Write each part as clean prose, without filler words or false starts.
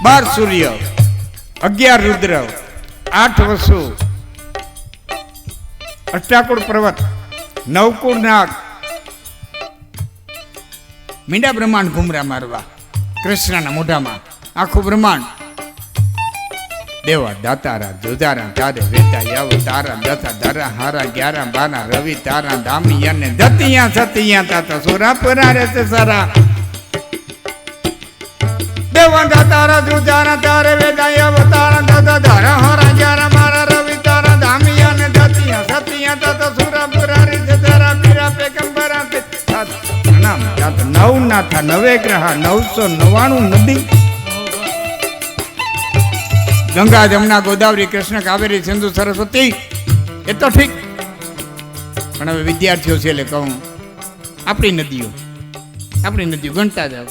12 સૂર્ય, 11 રુદ્ર, 8 વસુ, અષ્ટાકુળ પર્વત, 9 કુળ નાગ, મીંડા બ્રહ્માંડ ઘુમરા મારવા કૃષ્ણના મોઢામાં આખું બ્રહ્માંડ. દેવા દાતારા જોજારા તારે વેતા યાવ તારા દથા ધરા હારા 11 12 રવિ તારા દામિયા ને ધતિયા સતિયા તાતા સુરા પરા રે સારા. દેવા દાતારા જોજારા તારે વેતા યાવ તારા દથા ધરા હારા 11 12 રવિ તારા દામિયા ને ધતિયા સતિયા તાતા સુરા પરા રે સારા. પીરા પેગંબરા તે નામ તાત નવ નાથા નવે ગ્રહ 999 નદી, ગંગા જમના ગોદાવરી કૃષ્ણ કાવેરી સિંધુ સરસ્વતી. એ તો ઠીક, પણ હવે વિદ્યાર્થીઓ છે એટલે કહું આપણી નદીઓ ગણતા જાવ.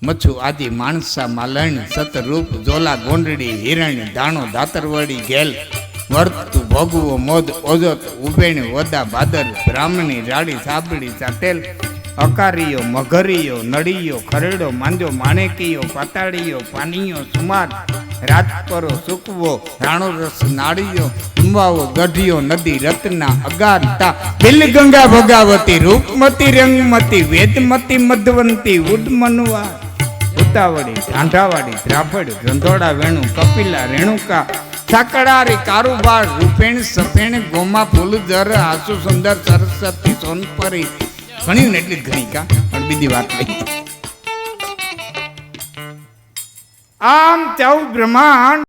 મચ્છુ આદિ માણસા માલણ સતરૂપ ઝોલા ગોંડડી હિરણી દાણો દાતરવડી ઘેલ વર્તુ ભોગવો મોદ ઓજત ઉભેણી વદા ભાદર બ્રાહ્મણી રાડી સાબડી સાટેલ અકારીયો મઘરીયો નળીયો ખરેડો માંજો માણેકીયો પાતાળીયો પાનીયો સુમાર રાજપરો સુકવો રાણો રસ નાળીયો ઉંબાવો ગઢિયો નદી રત્ના અગારતા બિલ ગંગા ભગાવતી રૂપમતી રંગમતી વેદમતી મધવંતી ઉડમનવા ઉતાવળી ઢાંઢાવાડી દ્રાફડ રંધોડા વેણુ કપિલા રેણુકા સાકડારી કારુબાર રૂપેણ સફેણ ગોમા ફૂલધર આસુ સુંદર સરસ્વતી સોનપરી. ઘણી ને એટલી જ ઘણી કા, પણ બીજી વાત લઈ. આમ 14 બ્રહ્માંડ